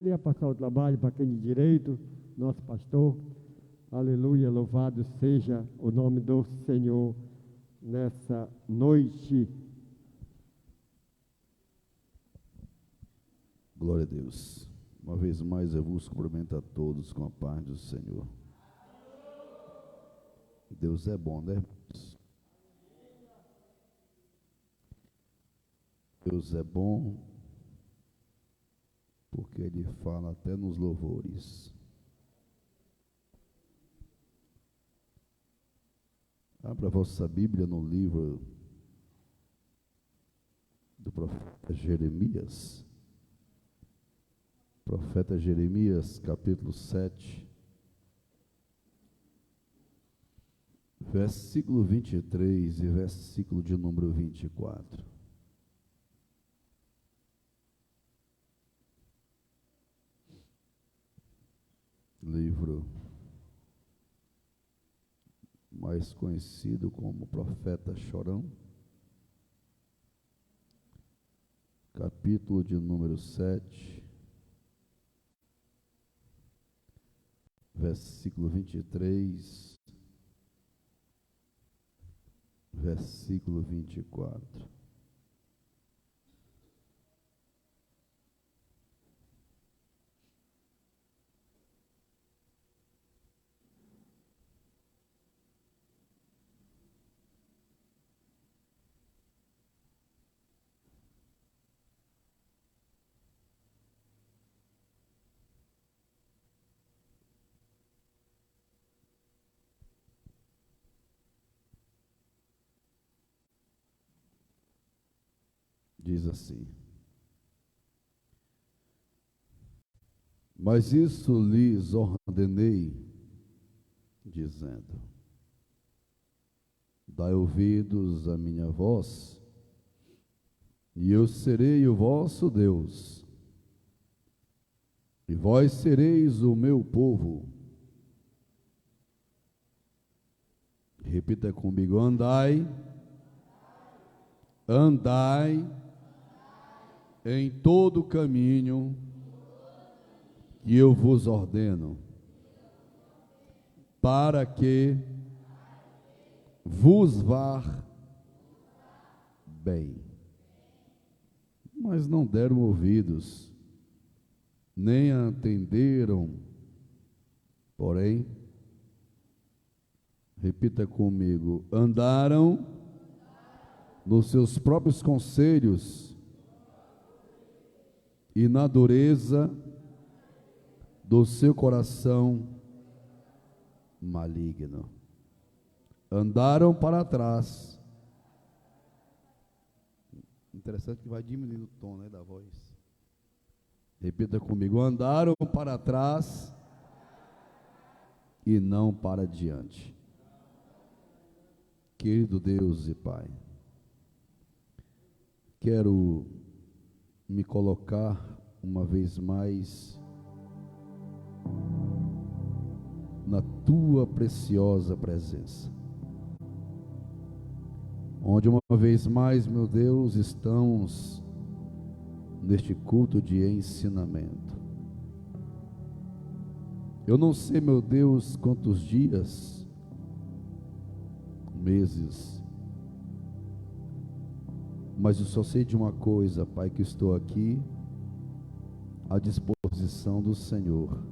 Queria passar o trabalho para quem de direito, nosso pastor. Aleluia, louvado seja o nome do Senhor nessa noite. Glória a Deus. Uma vez mais eu vos cumprimento a todos com a paz do Senhor. Deus é bom, né? Deus é bom porque Ele fala até nos louvores. Abra a vossa Bíblia no livro do profeta Jeremias. Profeta Jeremias, capítulo 7, versículo 23 e versículo de número 24. Livro mais conhecido como Profeta Chorão, capítulo de número 7, versículo 23, versículo 24. Diz assim: mas isso lhes ordenei, dizendo: dai ouvidos à minha voz, e eu serei o vosso Deus, e vós sereis o meu povo. Repita comigo: andai em todo o caminho que eu vos ordeno, para que vos vá bem. Mas não deram ouvidos, nem atenderam. Porém, repita comigo: andaram nos seus próprios conselhos e na dureza do seu coração maligno. Andaram para trás. Interessante que vai diminuindo o tom, né, da voz. Repita comigo: andaram para trás e não para diante. Querido Deus e Pai, quero me colocar uma vez mais na tua preciosa presença, onde uma vez mais, meu Deus, estamos neste culto de ensinamento. Eu não sei, meu Deus, quantos dias, meses, mas eu só sei de uma coisa, Pai, que estou aqui à disposição do Senhor.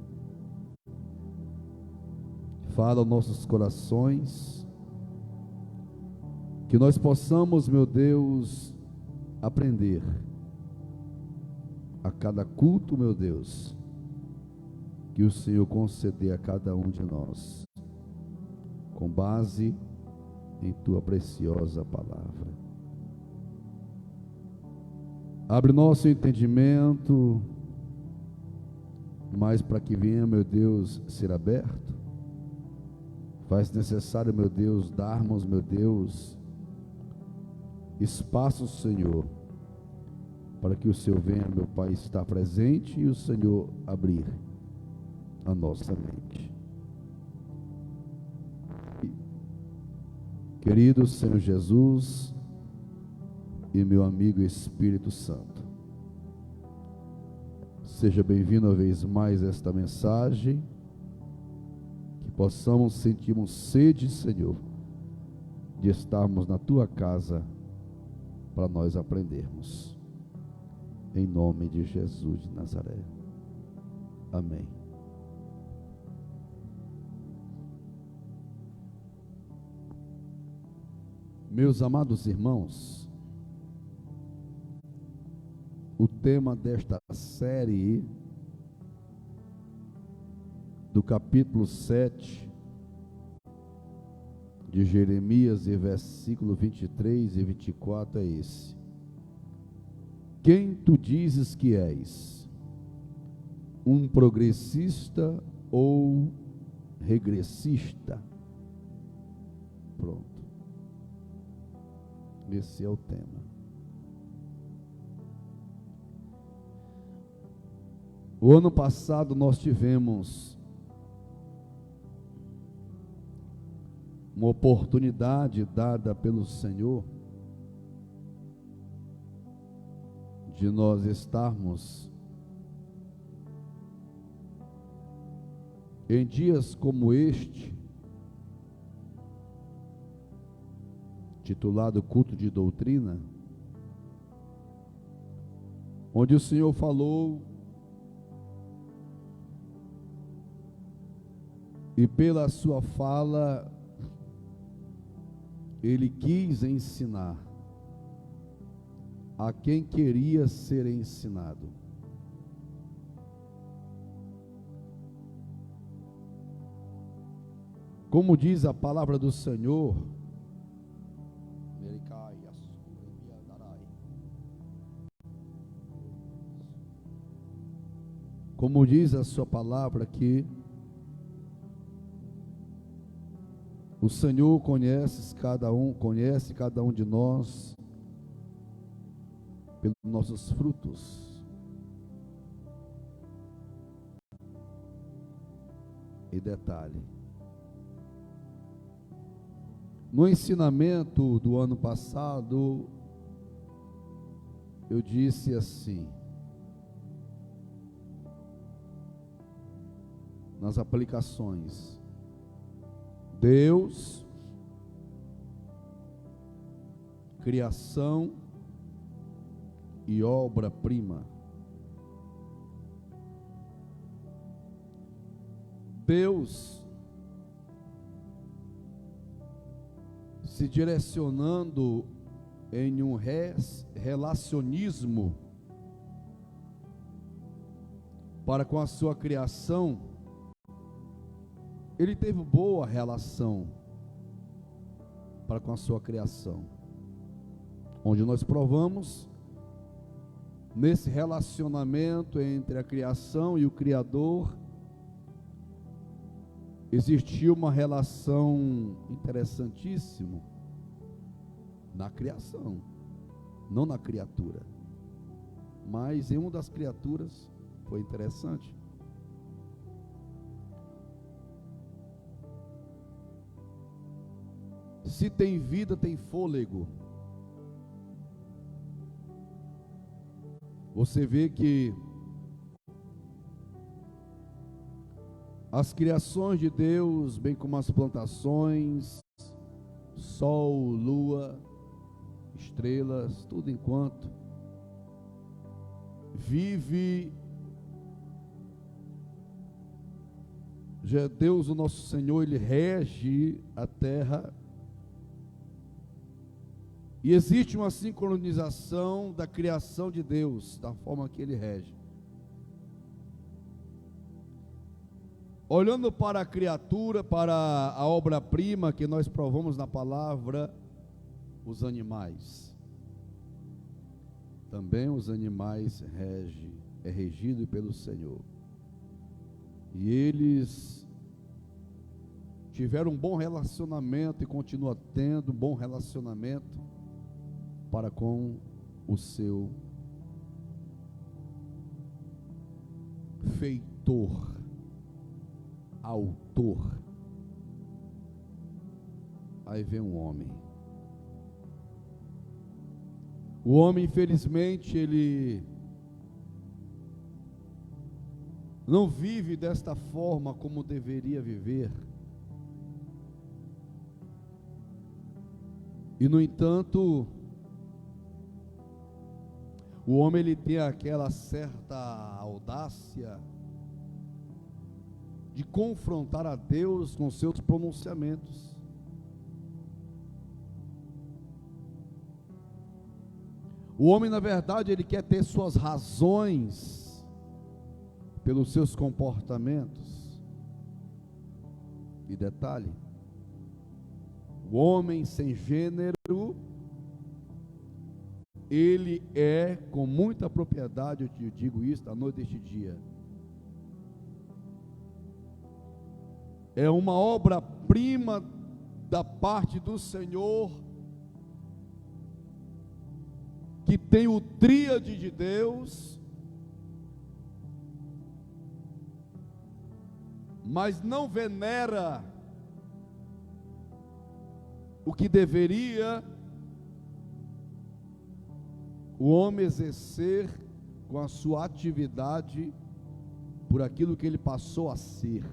Fala aos nossos corações, que nós possamos, meu Deus, aprender a cada culto, meu Deus, que o Senhor conceder a cada um de nós, com base em tua preciosa palavra. Abre nosso entendimento, mas para que venha, meu Deus, ser aberto, faz necessário, meu Deus, darmos, meu Deus, espaço, Senhor, para que o Senhor venha, meu Pai, estar presente e o Senhor abrir a nossa mente. Querido Senhor Jesus e meu amigo Espírito Santo, Seja bem-vindo uma vez mais a esta mensagem, que possamos sentirmos sede, Senhor, de estarmos na Tua casa para nós aprendermos. Em nome de Jesus de Nazaré. Amém. Meus amados irmãos, o tema desta série, do capítulo 7 de Jeremias, e versículo 23 e 24 é esse: quem tu dizes que és? Um progressista ou regressista? Pronto. Esse é o tema. O ano passado nós tivemos uma oportunidade dada pelo Senhor de nós estarmos em dias como este, titulado Culto de Doutrina, onde o Senhor falou e pela sua fala Ele quis ensinar a quem queria ser ensinado. Como diz a palavra do Senhor, como diz a sua palavra aqui, o Senhor conhece cada um de nós pelos nossos frutos. E detalhe, no ensinamento do ano passado, eu disse assim, nas aplicações: Deus, criação e obra-prima. Deus se direcionando em um relacionismo para com a sua criação. Ele teve boa relação para com a sua criação, onde nós provamos, nesse relacionamento entre a criação e o Criador, existiu uma relação interessantíssima na criação, não na criatura, mas em uma das criaturas foi interessante. Se tem vida, tem fôlego. Você vê que as criações de Deus, bem como as plantações, sol, lua, estrelas, tudo enquanto vive, já Deus, o nosso Senhor, Ele rege a terra. E existe uma sincronização da criação de Deus, da forma que Ele rege. Olhando para a criatura, para a obra-prima que nós provamos na palavra, os animais. Também os animais é regido pelo Senhor. E eles tiveram um bom relacionamento e continuam tendo um bom relacionamento para com o seu feitor, autor. Aí vem um homem. O homem, infelizmente, ele não vive desta forma como deveria viver. E no entanto, o homem ele tem aquela certa audácia de confrontar a Deus com seus pronunciamentos. O homem, na verdade, ele quer ter suas razões pelos seus comportamentos. E detalhe, o homem sem gênero, ele é, com muita propriedade, eu te digo isso à noite deste dia, é uma obra-prima da parte do Senhor, que tem o tríade de Deus, mas não venera o que deveria o homem exercer com a sua atividade por aquilo que ele passou a ser.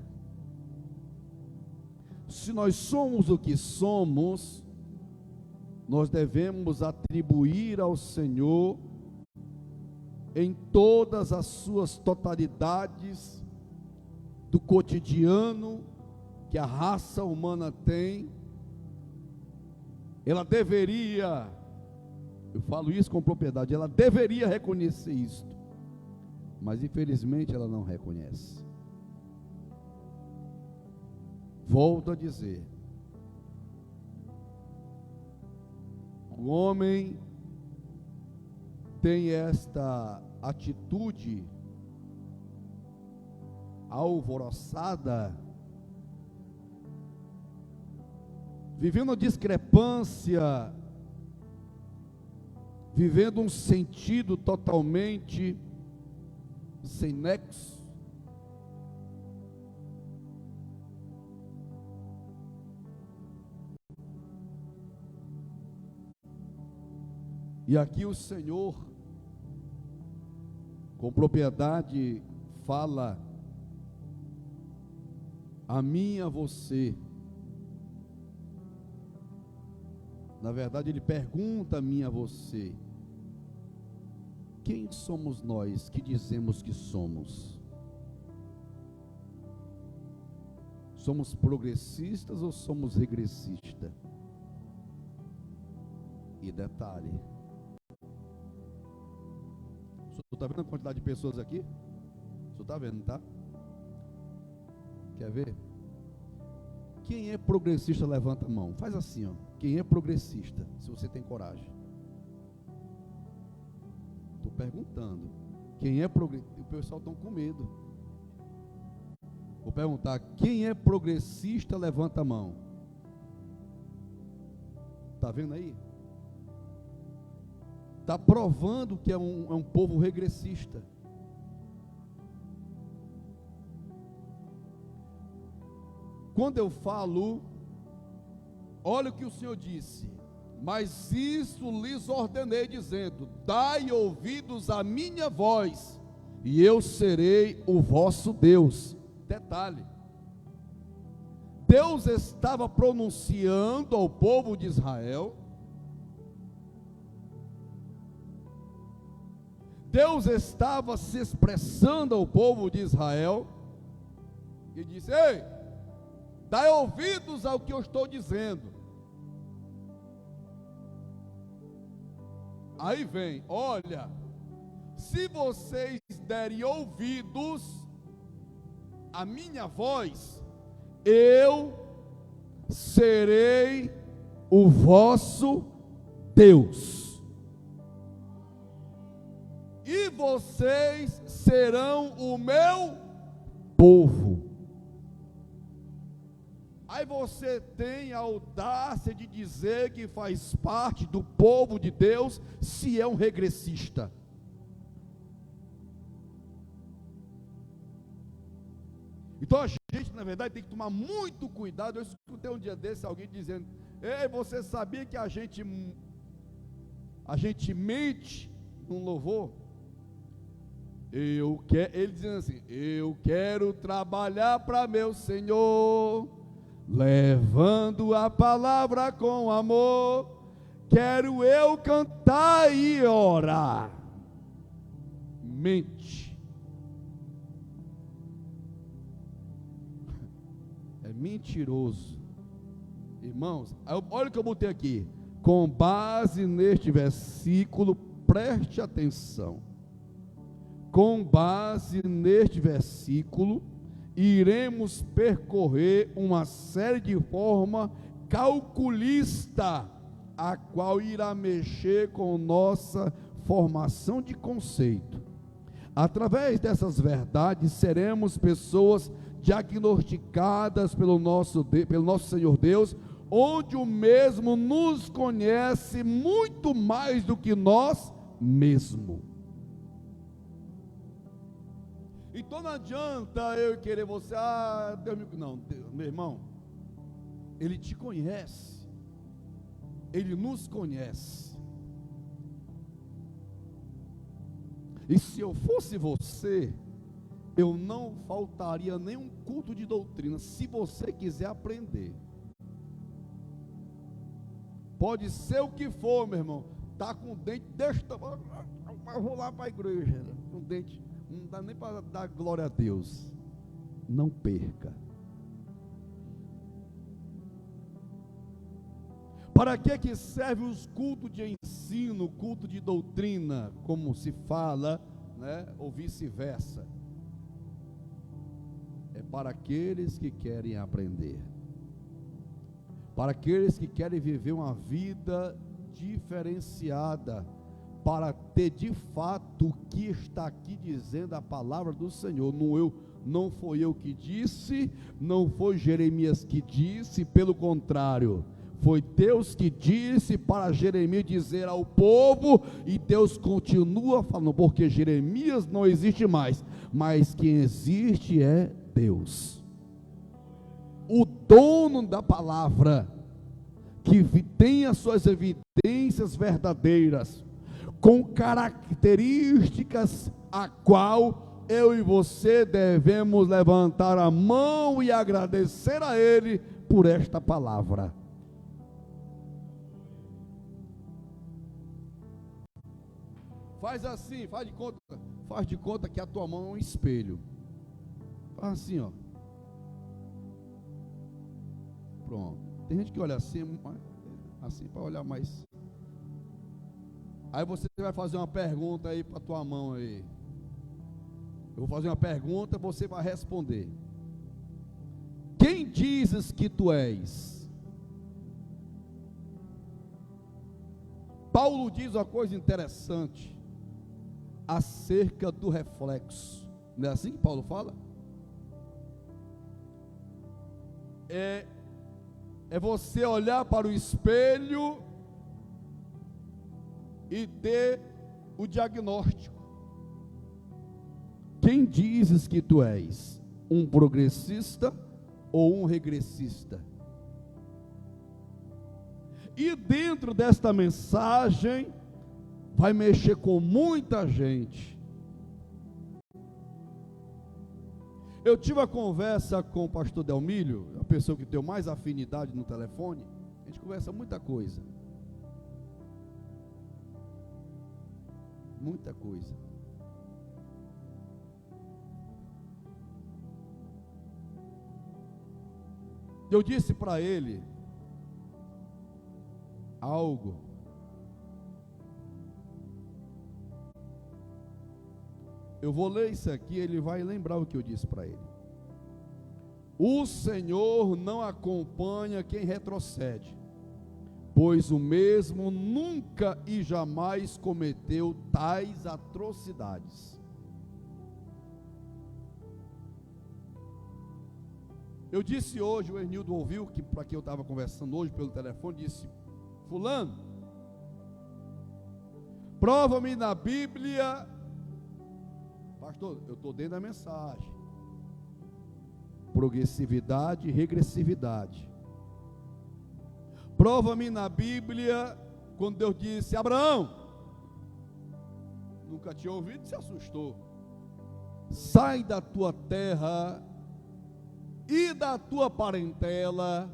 Se nós somos o que somos, nós devemos atribuir ao Senhor em todas as suas totalidades do cotidiano que a raça humana tem. Ela deveria, eu falo isso com propriedade, ela deveria reconhecer isto, mas infelizmente ela não reconhece. Volto a dizer, o homem tem esta atitude alvoroçada, vivendo a discrepância, vivendo um sentido totalmente sem nexo. E aqui o Senhor, com propriedade, fala a mim e a você. Na verdade, Ele pergunta a mim e a você: quem somos nós que dizemos que somos? Somos progressistas ou somos regressistas? E detalhe, você está vendo a quantidade de pessoas aqui? Você está vendo, tá? Quer ver? Quem é progressista, levanta a mão. Faz assim, ó. Quem é progressista, se você tem coragem. Estou perguntando. Quem é progressista? O pessoal está com medo. Vou perguntar. Quem é progressista, levanta a mão. Está vendo aí? Está provando que é um povo regressista. Quando eu falo, olha o que o Senhor disse: mas isso lhes ordenei, dizendo: dai ouvidos à minha voz, e eu serei o vosso Deus. Detalhe, Deus estava pronunciando ao povo de Israel, Deus estava se expressando ao povo de Israel, e disse: ei, dai ouvidos ao que eu estou dizendo. Aí vem, olha, se vocês derem ouvidos à minha voz, eu serei o vosso Deus, e vocês serão o meu povo. Aí você tem a audácia de dizer que faz parte do povo de Deus, se é um regressista. Então a gente, na verdade, tem que tomar muito cuidado. Eu escutei um dia desse alguém dizendo: ei, você sabia que a gente mente num louvor? Ele dizendo assim: eu quero trabalhar para meu Senhor, levando a palavra com amor. Quero eu cantar e orar. Mente. É mentiroso. Irmãos, olha o que eu botei aqui. Com base neste versículo, preste atenção. Com base neste versículo, iremos percorrer uma série de forma calculista, a qual irá mexer com nossa formação de conceito. Através dessas verdades, seremos pessoas diagnosticadas pelo nosso Senhor Deus, onde o mesmo nos conhece muito mais do que nós mesmos. Então não adianta eu querer você, Deus me... Não, meu irmão, Ele te conhece, Ele nos conhece. E se eu fosse você, eu não faltaria nenhum culto de doutrina, se você quiser aprender. Pode ser o que for, meu irmão, está com o dente deste tamanho, eu vou lá para a igreja, com o dente, não dá nem para dar glória a Deus. Não perca. Para que serve os cultos de ensino, culto de doutrina, como se fala, né, ou vice-versa? É para aqueles que querem aprender, para aqueles que querem viver uma vida diferenciada, para ter de fato o que está aqui dizendo a palavra do Senhor. Não foi eu que disse, não foi Jeremias que disse, pelo contrário, foi Deus que disse para Jeremias dizer ao povo, e Deus continua falando, porque Jeremias não existe mais, mas quem existe é Deus, o dono da palavra, que tem as suas evidências verdadeiras, com características a qual eu e você devemos levantar a mão e agradecer a Ele por esta palavra. Faz assim, faz de conta que a tua mão é um espelho. Faz assim, ó. Pronto. Tem gente que olha assim para olhar mais. Aí você vai fazer uma pergunta aí para tua mão aí. Eu vou fazer uma pergunta, você vai responder. Quem dizes que tu és? Paulo diz uma coisa interessante acerca do reflexo. Não é assim que Paulo fala? É você olhar para o espelho e ter o diagnóstico. Quem dizes que tu és? Um progressista ou um regressista? E dentro desta mensagem vai mexer com muita gente. Eu tive a conversa com o pastor Delmílio, a pessoa que tem mais afinidade no telefone. A gente conversa muita coisa. Muita coisa. Eu disse para ele algo. Eu vou ler isso aqui, ele vai lembrar o que eu disse para ele. O Senhor não acompanha quem retrocede, pois o mesmo nunca e jamais cometeu tais atrocidades. Eu disse hoje, o Ernildo ouviu, que para quem eu estava conversando hoje pelo telefone, disse: fulano, prova-me na Bíblia. Pastor, eu estou dentro da mensagem. Progressividade e regressividade. Prova-me na Bíblia quando Deus disse: Abraão. Nunca tinha ouvido, se assustou. sai da tua terra e da tua parentela,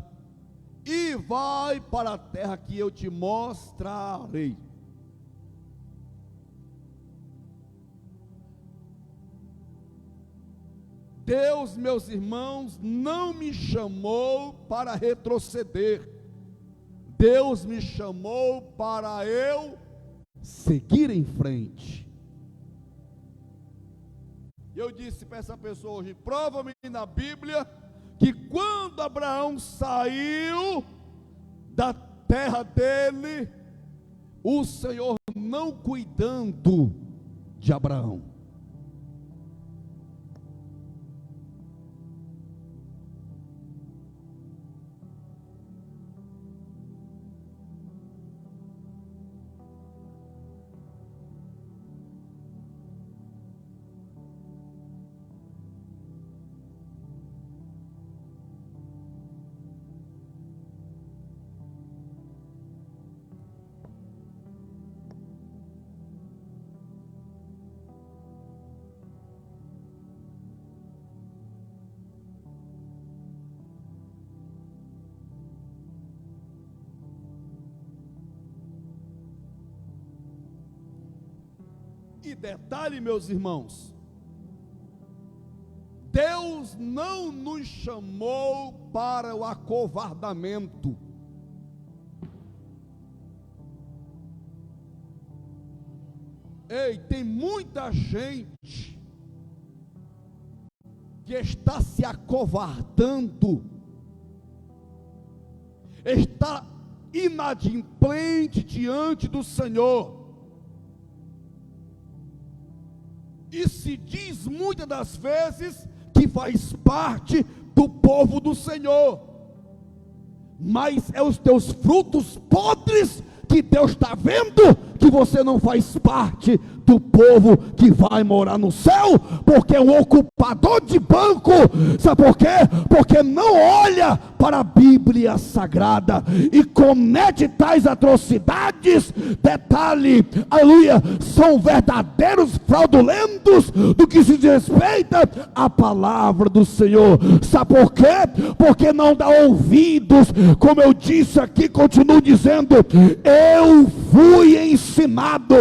e vai para a terra que eu te mostrarei. Deus, meus irmãos, não me chamou para retroceder. Deus me chamou para eu seguir em frente. Eu disse para essa pessoa hoje: prova-me na Bíblia que quando Abraão saiu da terra dele, o Senhor não cuidando de Abraão. E detalhe, meus irmãos, Deus não nos chamou para o acovardamento. Ei, tem muita gente que está se acovardando, está inadimplente diante do Senhor, e se diz muitas das vezes que faz parte do povo do Senhor, mas é os teus frutos podres que Deus está vendo que você não faz parte do povo que vai morar no céu, porque é um ocupador de banco. Sabe por quê? Porque não olha para a Bíblia Sagrada e comete tais atrocidades. Detalhe, aleluia, são verdadeiros fraudulentos do que se respeita à palavra do Senhor. Sabe por quê? Porque não dá ouvidos, como eu disse aqui, continuo dizendo, eu fui ensinado,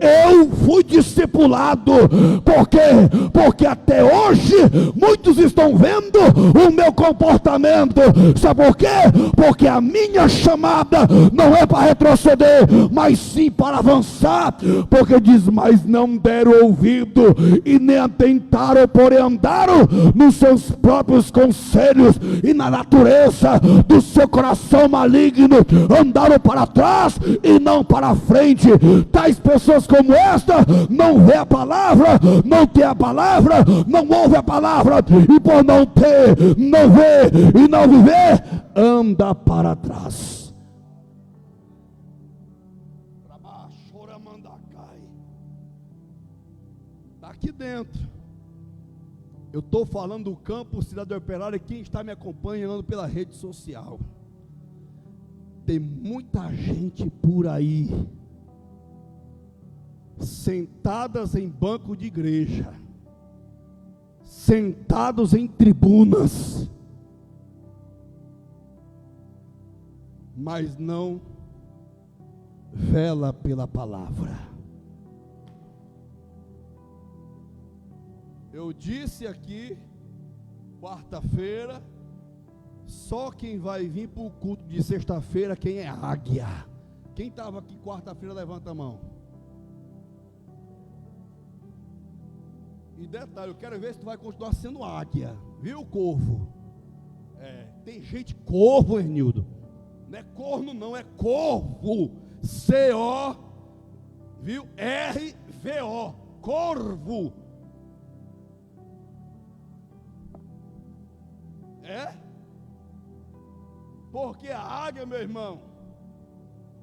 eu fui discipulado. Por quê? Porque até hoje muitos estão vendo o meu comportamento. Sabe por quê? Porque a minha chamada não é para retroceder, mas sim para avançar. Porque diz, mas não deram ouvido e nem atentaram, porém andaram nos seus próprios conselhos e na natureza do seu coração maligno, andaram para trás e não para frente. Tais pessoas como esta não vê a palavra, não tem a palavra, não ouve a palavra, e por não ter, não ver e não viver, anda para trás. Aqui dentro eu estou falando do campo Cidade Operária. Quem está me acompanhando pela rede social, tem muita gente por aí sentadas em banco de igreja, sentados em tribunas, mas não vela pela palavra. Eu disse aqui, quarta-feira, só quem vai vir para o culto de sexta-feira, quem é águia. Quem estava aqui quarta-feira, levanta a mão. E detalhe, eu quero ver se tu vai continuar sendo águia, viu, corvo? Tem gente corvo, Hernildo. Não é corno não, é corvo. C-O, viu? R-V-O, corvo. Porque a águia, meu irmão,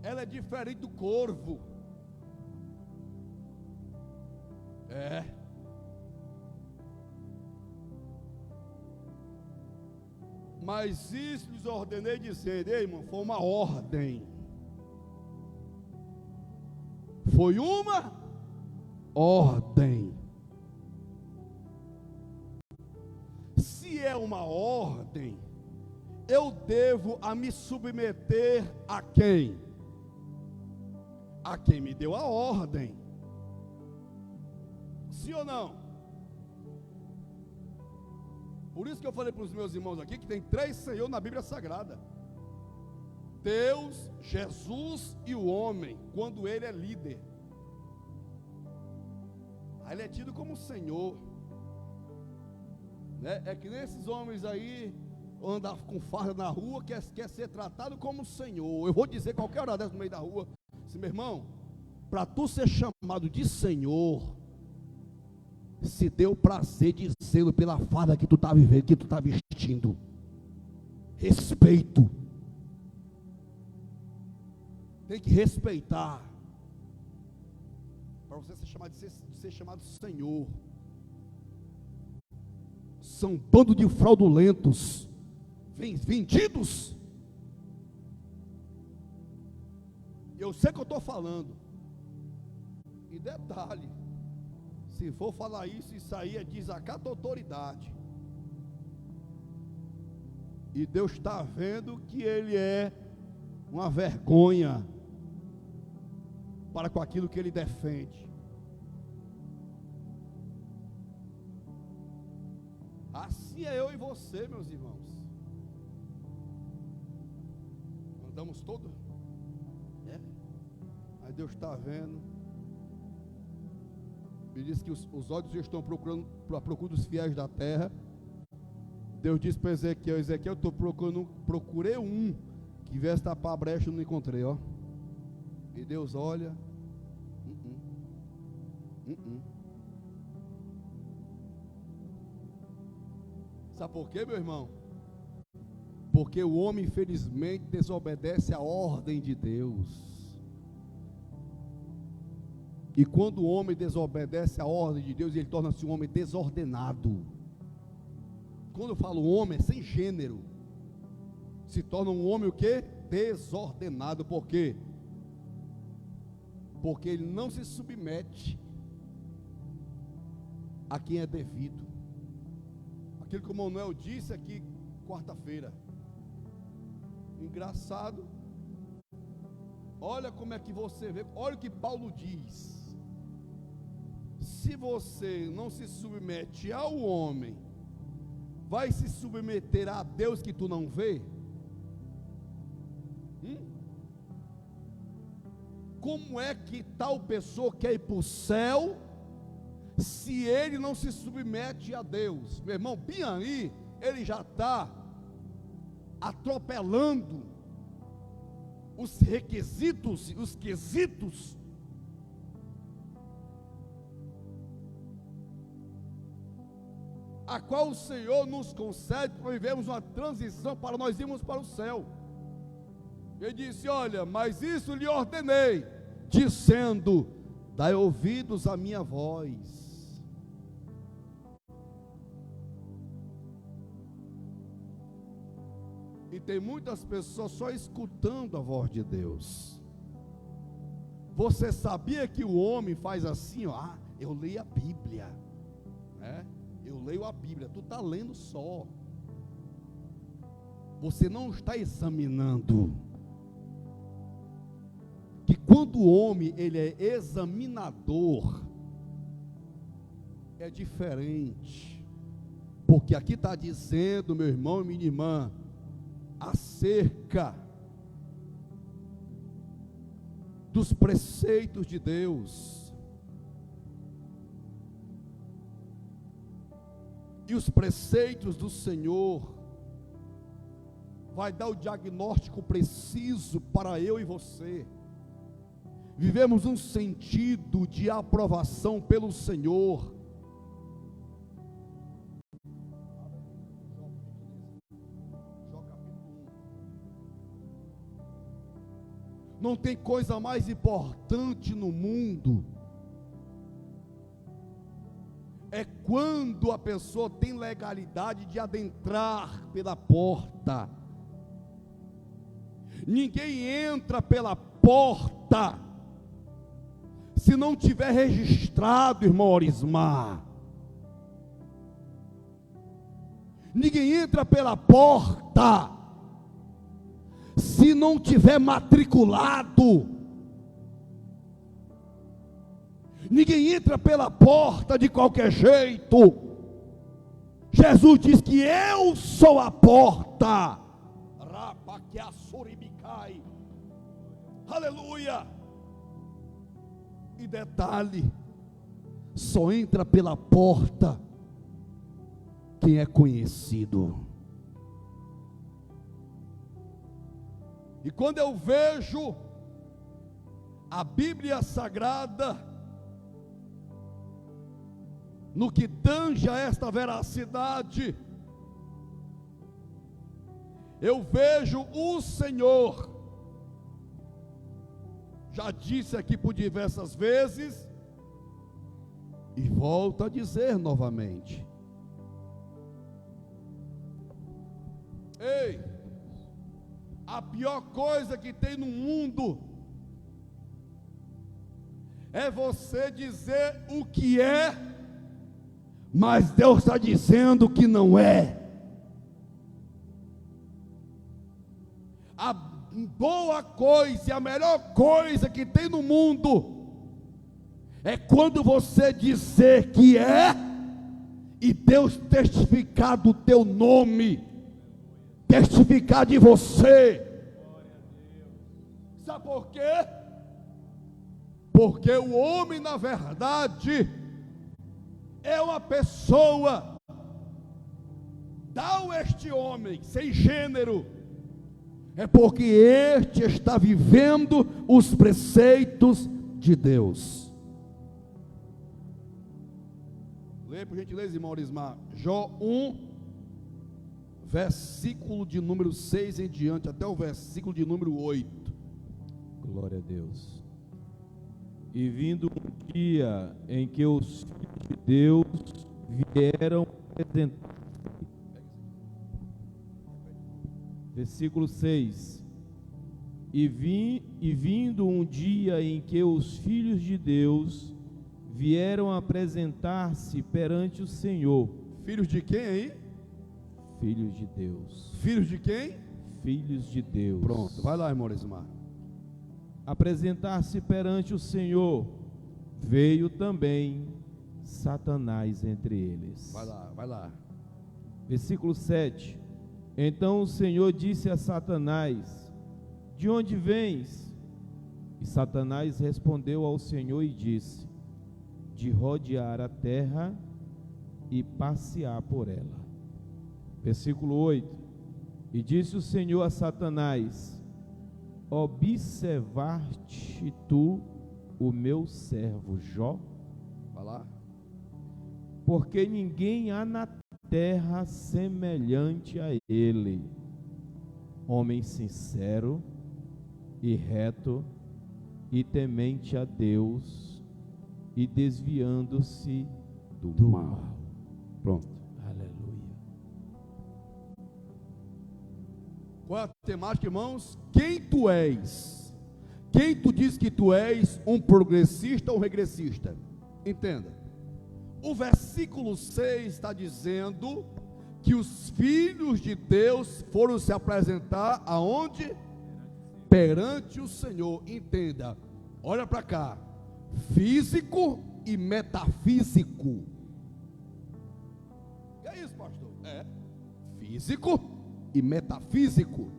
ela é diferente do corvo. Mas isso lhes ordenei dizendo, ei, irmão, foi uma ordem. Foi uma ordem. é uma ordem, eu devo a me submeter a quem? A quem me deu a ordem. Sim ou não? Por isso que eu falei para os meus irmãos aqui que tem 3 Senhor na Bíblia Sagrada: Deus, Jesus e o homem, quando ele é líder. Aí ele é tido como Senhor, né? É que nesses homens aí andam com farda na rua, quer ser tratado como Senhor. Eu vou dizer qualquer hora dessa no meio da rua, assim, meu irmão, para tu ser chamado de Senhor, se deu o prazer de dizê-lo pela farda que tu está vivendo, que tu está vestindo. Respeito. Tem que respeitar. Para você ser chamado Senhor. São bando de fraudulentos, vendidos. Eu sei que eu estou falando. E detalhe, se for falar isso aí é desacato à autoridade. E Deus está vendo que ele é uma vergonha para com aquilo que ele defende. Assim é eu e você, meus irmãos. Andamos todos, né? Aí Deus está vendo. Ele diz que os olhos estão procurando à procura dos fiéis da terra. Deus disse para Ezequiel: Ezequiel, eu procurei um que viesse tapar a brecha, eu não encontrei, ó. E Deus olha. Sabe por quê, meu irmão? Porque o homem, infelizmente, desobedece à ordem de Deus. E quando o homem desobedece à ordem de Deus, ele torna-se um homem desordenado. Quando eu falo homem, é sem gênero. Se torna um homem o quê? Desordenado. Por quê? Porque ele não se submete a quem é devido. Aquilo que o Manuel disse aqui quarta-feira. Engraçado. Olha como é que você vê. Olha o que Paulo diz. Se você não se submete ao homem, vai se submeter a Deus que tu não vê? Como é que tal pessoa quer ir para o céu se ele não se submete a Deus? Meu irmão, bem aí, ele já está atropelando os requisitos, os quesitos a qual o Senhor nos concede para vivermos uma transição para nós irmos para o céu. Ele disse: olha, mas isso lhe ordenei, dizendo: dai ouvidos à minha voz. E tem muitas pessoas só escutando a voz de Deus. Você sabia que o homem faz assim, ó? Ah, eu leio a Bíblia, né? Eu leio a Bíblia. Tu está lendo só. Você não está examinando. Que quando o homem ele é examinador, é diferente. Porque aqui está dizendo, meu irmão e minha irmã, acerca dos preceitos de Deus. E os preceitos do Senhor vai dar o diagnóstico preciso para eu e você. Vivemos um sentido de aprovação pelo Senhor. Não tem coisa mais importante no mundo. É quando a pessoa tem legalidade de adentrar pela porta. Ninguém entra pela porta se não tiver registrado, irmão Orismar. Ninguém entra pela porta se não tiver matriculado. Ninguém entra pela porta de qualquer jeito. Jesus diz que eu sou a porta. Aleluia. E detalhe, só entra pela porta quem é conhecido. E quando eu vejo a Bíblia Sagrada, no que tange a esta veracidade, eu vejo o Senhor, já disse aqui por diversas vezes, e volto a dizer novamente: ei, a pior coisa que tem no mundo é você dizer o que é, mas Deus está dizendo que não é. A boa coisa e a melhor coisa que tem no mundo é quando você dizer que é, e Deus testificar do teu nome, testificar de você. Sabe por quê? Porque o homem, na verdade, é uma pessoa, dá este homem sem gênero, é porque este está vivendo os preceitos de Deus. Leia por gentileza, irmão Orismar, Jó 1, versículo de número 6 em diante, até o versículo de número 8. Glória a Deus. E vindo um dia em que os filhos de Deus vieram apresentar. Versículo 6. E vindo um dia em que os filhos de Deus vieram apresentar-se perante o Senhor. Filhos de quem aí? Filhos de Deus. Filhos de quem? Filhos de Deus. Pronto, vai lá, irmão Orismar. Apresentar-se perante o Senhor, veio também Satanás entre eles. Vai lá, vai lá. Versículo 7. Então o Senhor disse a Satanás: de onde vens? E Satanás respondeu ao Senhor e disse: de rodear a terra e passear por ela. Versículo 8. E disse o Senhor a Satanás: observaste tu o meu servo Jó? Vai lá. Porque ninguém há na terra semelhante a ele, homem sincero e reto e temente a Deus e desviando-se do mal. Pronto. Aleluia. Qual é a temática, irmãos? Quem tu és? Quem tu diz que tu és? Um progressista ou um regressista? Entenda. O versículo 6 está dizendo que os filhos de Deus foram se apresentar aonde? Perante o Senhor. Entenda. Olha para cá. Físico e metafísico. Que é isso, pastor? É. Físico e metafísico.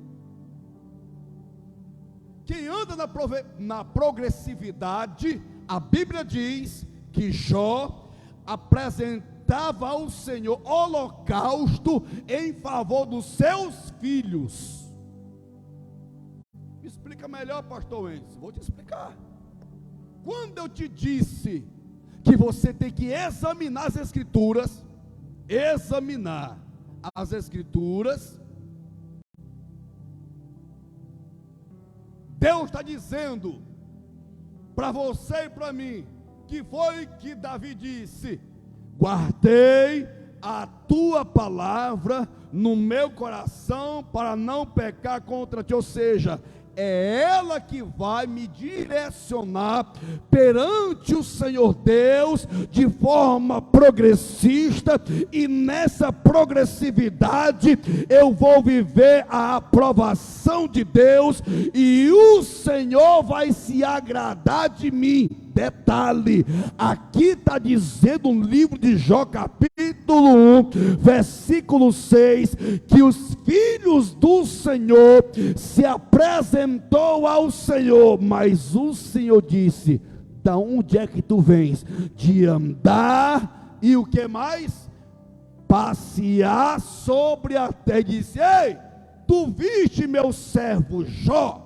Quem anda na progressividade, a Bíblia diz que Jó apresentava ao Senhor holocausto em favor dos seus filhos. Me explica melhor, pastor Enzo. Vou te explicar. Quando eu te disse que você tem que examinar as Escrituras, Deus está dizendo para você e para mim, que foi que Davi disse: guardei a tua palavra no meu coração para não pecar contra ti. Ou seja, é ela que vai me direcionar perante o Senhor Deus de forma progressista, e nessa progressividade eu vou viver a aprovação de Deus, e o Senhor vai se agradar de mim. Detalhe, aqui está dizendo no livro de Jó, capítulo 1, versículo 6, que os filhos do Senhor se apresentou ao Senhor, mas o Senhor disse: da onde é que tu vens? De andar e o que mais? Passear sobre a terra. E disse: ei, tu viste meu servo Jó?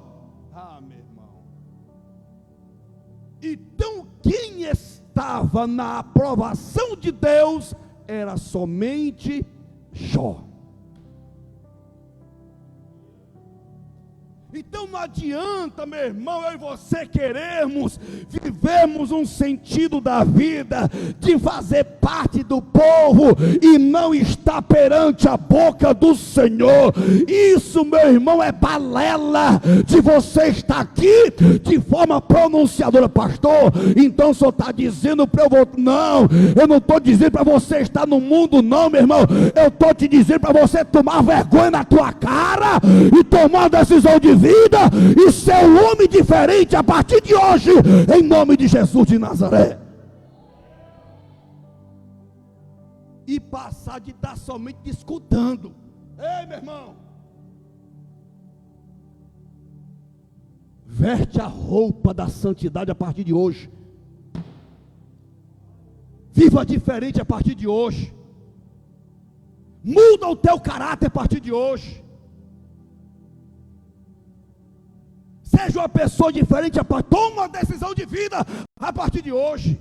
Então, quem estava na aprovação de Deus era somente Jó. Então não adianta, meu irmão, eu e você queremos vivermos um sentido da vida, de fazer parte do povo e não estar perante a boca do Senhor. Isso, meu irmão, é balela de você estar aqui de forma pronunciadora. Pastor, então o senhor está dizendo para eu voltar? Não, eu não estou dizendo para você estar no mundo, não, meu irmão. Eu estou te dizendo para você tomar vergonha na tua cara e tomar uma decisão de vida e ser um homem diferente a partir de hoje, em nome de Jesus de Nazaré. E passar de estar somente escutando. Ei, meu irmão, veste a roupa da santidade a partir de hoje. Viva diferente a partir de hoje. Muda o teu caráter a partir de hoje. Seja uma pessoa diferente, toma uma decisão de vida a partir de hoje.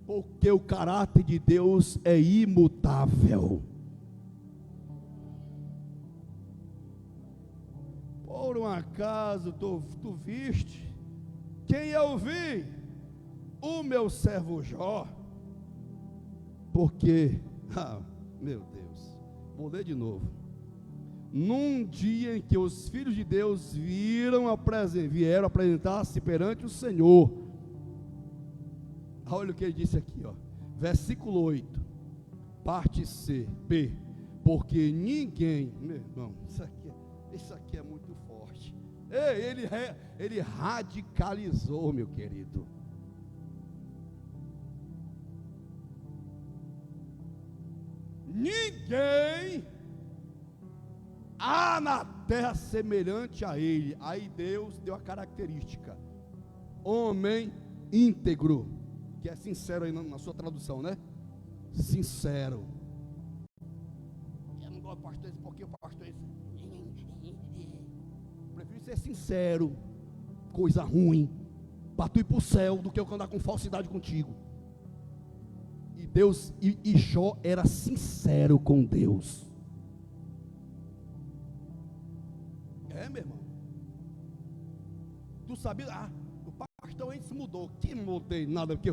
Porque o caráter de Deus é imutável. Por um acaso tu viste quem eu vi? O meu servo Jó. Porque, meu Deus, vou ler de novo. Num dia em que os filhos de Deus vieram apresentar-se perante o Senhor. Olha o que ele disse aqui, ó. Versículo 8, parte C, B. Porque ninguém, meu irmão, isso aqui é muito forte. Ei, ele radicalizou, meu querido. Ninguém há na terra semelhante a ele. Aí Deus deu a característica: homem íntegro, que é sincero aí na sua tradução, né? Sincero. Eu não gosto de pastor esse, porque o pastor esse. Prefiro ser sincero, coisa ruim, para tu ir para o céu, do que eu andar com falsidade contigo. E Deus, e Jó era sincero com Deus. Meu irmão, tu sabia? O pastor ainda se mudou. Que mudei nada, porque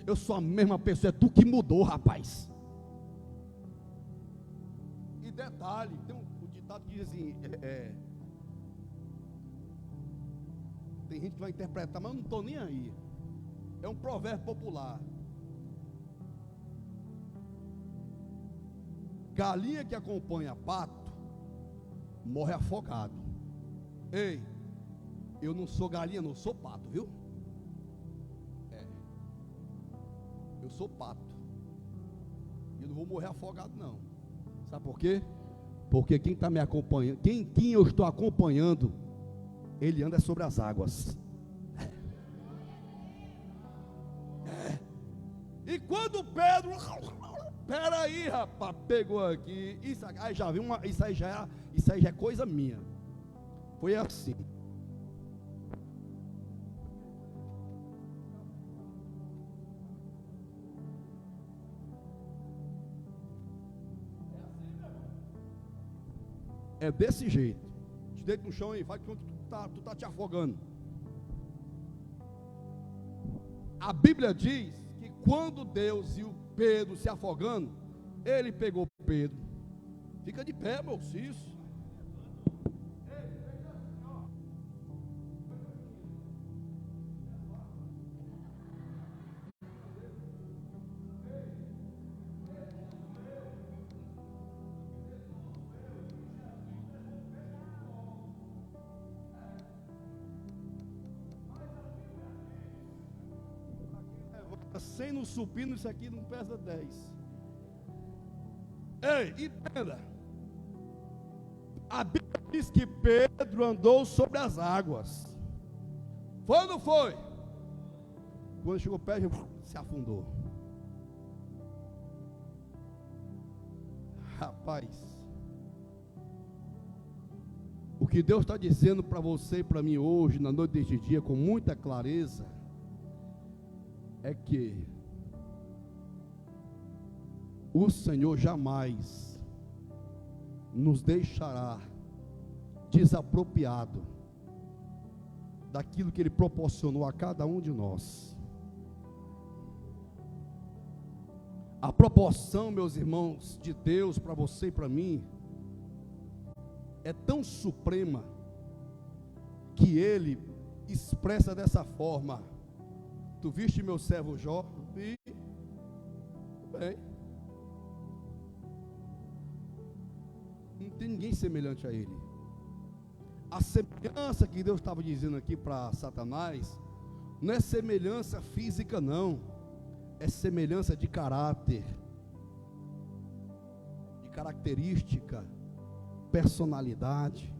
eu sou a mesma pessoa. É tu que mudou, rapaz. E detalhe, tem um ditado que diz assim, tem gente que vai interpretar, mas eu não estou nem aí. É um provérbio popular. Galinha que acompanha pato morre afogado. Ei, eu não sou galinha, não, eu sou pato, viu? Eu sou pato. E eu não vou morrer afogado, não. Sabe por quê? Porque quem está me acompanhando, quem eu estou acompanhando, ele anda sobre as águas. E quando Pedro, peraí, rapaz, pegou aqui, isso aí já viu isso aí já é coisa minha. Foi assim. É desse jeito. Te deita no chão e faz quando tu tá te afogando. A Bíblia diz que quando Deus viu Pedro se afogando, ele pegou Pedro. Fica de pé, meu Cício. Sem no supino, isso aqui não pesa 10. Ei, entenda. A Bíblia diz que Pedro andou sobre as águas. Foi ou não foi? Quando chegou perto, se afundou. Rapaz, o que Deus está dizendo para você e para mim hoje, na noite deste dia, com muita clareza, é que o Senhor jamais nos deixará desapropriado daquilo que Ele proporcionou a cada um de nós. A proporção, meus irmãos, de Deus para você e para mim é tão suprema que Ele expressa dessa forma: tu viste meu servo Jó? Vi. Bem. Não tem ninguém semelhante a ele. A semelhança que Deus estava dizendo aqui para Satanás não é semelhança física, não. É semelhança de caráter, de característica, personalidade.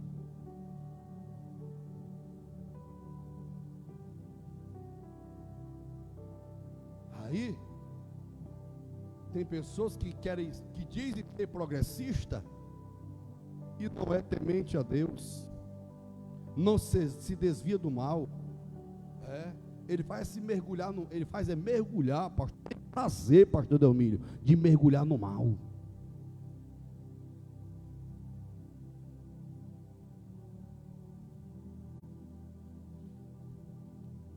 Aí tem pessoas que dizem ser progressista e não é temente a Deus, não se desvia do mal. Ele faz se mergulhar mergulhar, pastor. Tem prazer, pastor Delmírio, de mergulhar no mal.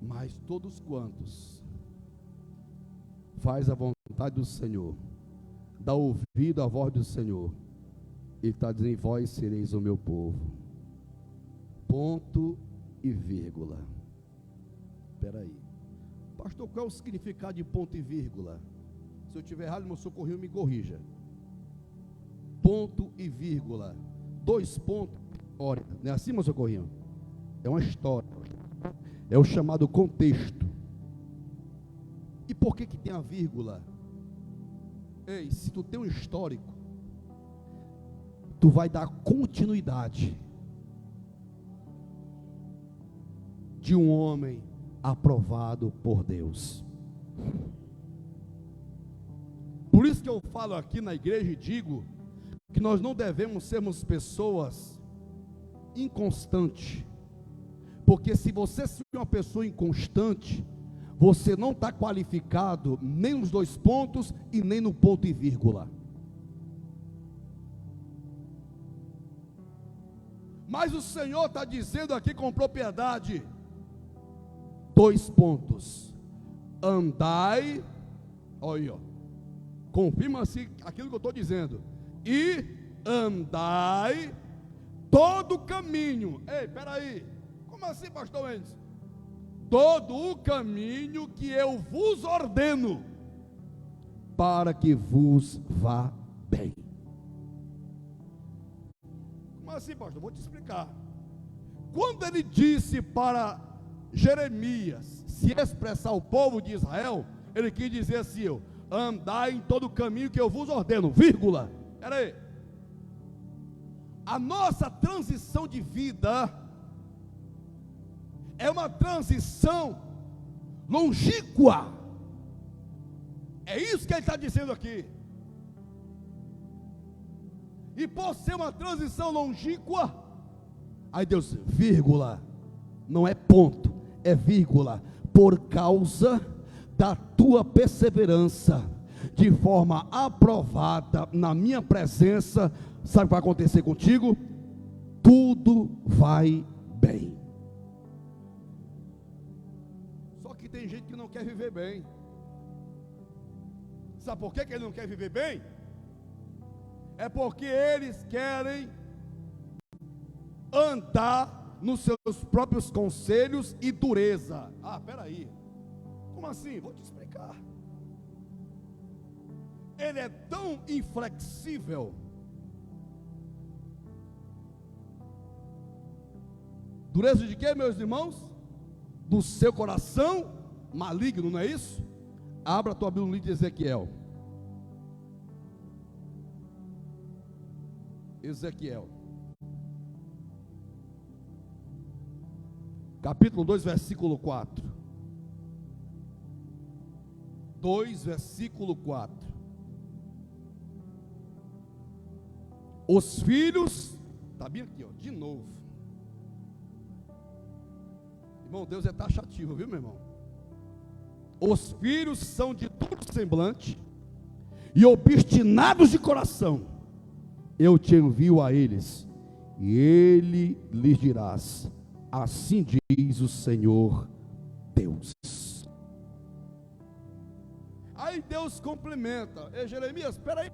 Mas todos quantos faz a vontade do Senhor, dá ouvido à voz do Senhor, Ele está dizendo: vós sereis o meu povo. Ponto e vírgula. Espera aí, pastor, qual é o significado de ponto e vírgula? Se eu estiver errado, meu socorrinho me corrija. Ponto e vírgula, 2 pontos, história, não é assim, meu socorrinho? É uma história, é o chamado contexto. E por que tem a vírgula? Ei, se tu tem um histórico, tu vai dar continuidade de um homem aprovado por Deus. Por isso que eu falo aqui na igreja e digo que nós não devemos sermos pessoas inconstantes, porque se você for uma pessoa inconstante, você não está qualificado nem nos 2 pontos e nem no ponto e vírgula. Mas o Senhor está dizendo aqui com propriedade: 2 pontos. Andai, olha, confirma-se aquilo que eu estou dizendo. E andai todo o caminho. Ei, peraí, como assim, pastor Mendes? Todo o caminho que eu vos ordeno, para que vos vá bem. Como assim, pastor? Vou te explicar. Quando ele disse para Jeremias se expressar ao povo de Israel, ele quis dizer assim: andai em todo o caminho que eu vos ordeno, vírgula. Espera aí. A nossa transição de vida é uma transição longínqua. É isso que ele está dizendo aqui. E por ser uma transição longínqua, aí Deus, vírgula, não é ponto, é vírgula, por causa da tua perseverança, de forma aprovada na minha presença, sabe o que vai acontecer contigo? Tudo vai bem. tem gente que não quer viver bem. Sabe por que ele não quer viver bem? É porque eles querem andar nos seus próprios conselhos e dureza. Ah, peraí. Como assim? Vou te explicar. Ele é tão inflexível. Dureza de quê, meus irmãos? Do seu coração maligno, não é isso? Abra a tua Bíblia no livro de Ezequiel. Ezequiel. Capítulo 2, versículo 4. 2, versículo 4. Os filhos, está bem aqui, ó, de novo. Irmão, Deus é taxativo, viu, meu irmão? Os filhos são de duro semblante e obstinados de coração. Eu te envio a eles, e ele lhes dirás: assim diz o Senhor Deus. Aí Deus complementa. Jeremias, peraí.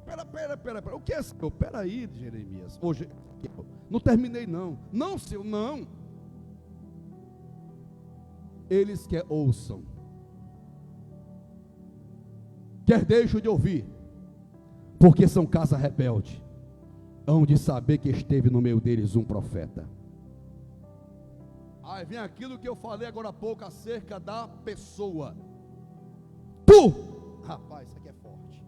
O que é, Senhor? Peraí, Jeremias. Hoje, não terminei não. Não, Senhor, não. Eles quer ouçam, quer deixam de ouvir, porque são casa rebelde. Hão de saber que esteve no meio deles um profeta. Aí vem aquilo que eu falei agora há pouco acerca da pessoa. Tu, rapaz, isso aqui é forte.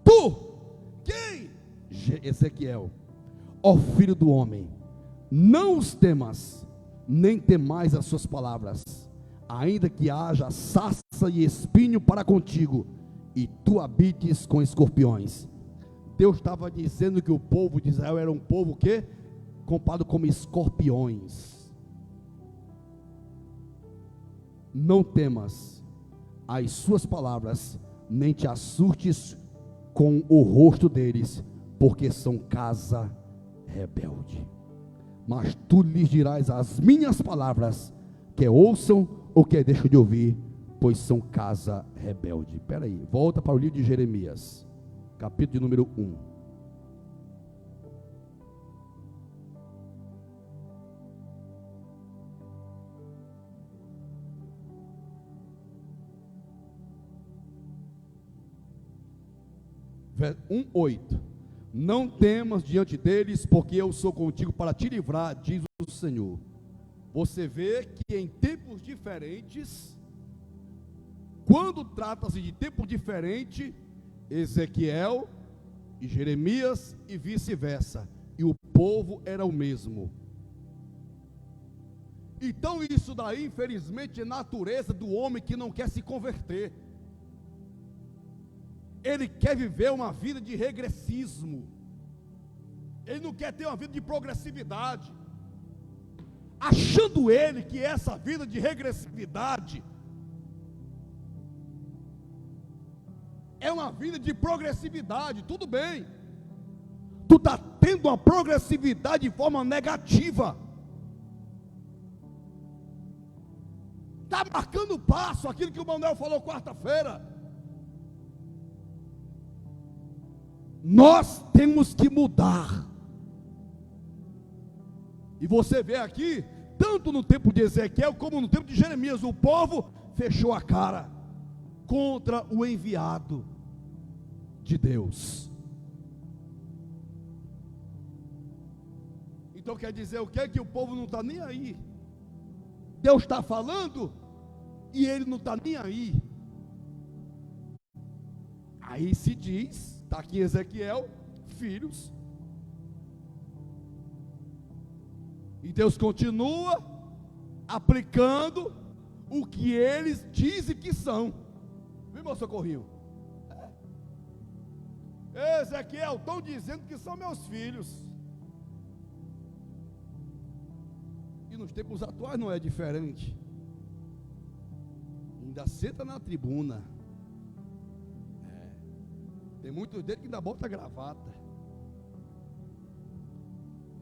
Tu, quem? Ezequiel, ó filho do homem, não os temas, nem temais as suas palavras, ainda que haja sarça e espinho para contigo, e tu habites com escorpiões. Deus estava dizendo que o povo de Israel era um povo que comparado como escorpiões. Não temas as suas palavras, nem te assustes com o rosto deles, porque são casa rebelde. Mas tu lhes dirás as minhas palavras, quer ouçam ou quer deixem de ouvir, pois são casa rebelde. Espera aí, volta para o livro de Jeremias, capítulo de número 1. Verso 1:8. Não temas diante deles, porque eu sou contigo para te livrar, diz o Senhor. Você vê que em tempos diferentes, quando trata-se de tempo diferente, Ezequiel e Jeremias e vice-versa, e o povo era o mesmo. Então isso daí, infelizmente, é natureza do homem que não quer se converter. Ele quer viver uma vida de regressismo. Ele não quer ter uma vida de progressividade, achando ele que essa vida de regressividade é uma vida de progressividade. Tudo bem, tu está tendo uma progressividade de forma negativa, está marcando o passo, aquilo que o Manuel falou quarta-feira. Nós temos que mudar. E você vê aqui, tanto no tempo de Ezequiel como no tempo de Jeremias, o povo fechou a cara contra o enviado de Deus. Então quer dizer o que? Que o povo não está nem aí. Deus está falando e ele não está nem aí. Aí se diz, está aqui em Ezequiel, filhos. E Deus continua aplicando o que eles dizem que são. Viu, meu socorrinho? Ezequiel, estão dizendo que são meus filhos. E nos tempos atuais não é diferente. Ainda senta na tribuna. Tem muitos deles que ainda botam gravata.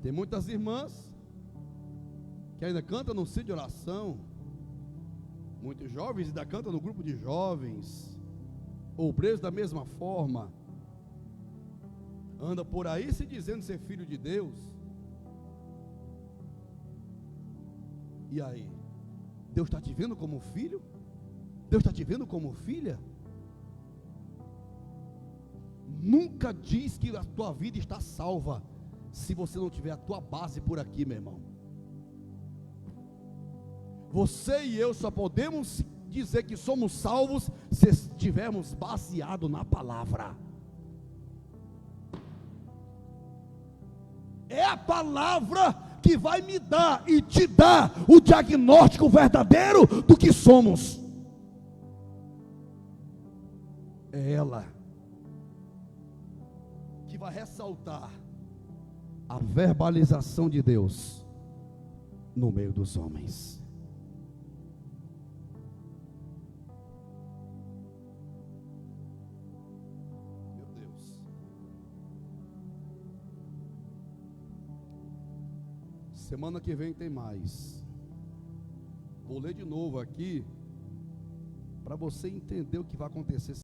Tem muitas irmãs que ainda cantam no sítio de oração, Muitos jovens ainda cantam no grupo de jovens, ou presos da mesma forma, anda por aí se dizendo ser filho de Deus. E aí? Deus está te vendo como filho? Deus está te vendo como filha? Nunca diz que a tua vida está salva se você não tiver a tua base por aqui, meu irmão. Você e eu só podemos dizer que somos salvos se estivermos baseados na palavra. É a palavra que vai me dar e te dar o diagnóstico verdadeiro do que somos. É ela que vai ressaltar a verbalização de Deus no meio dos homens. Meu Deus. Semana que vem tem mais. Vou ler de novo aqui para você entender o que vai acontecer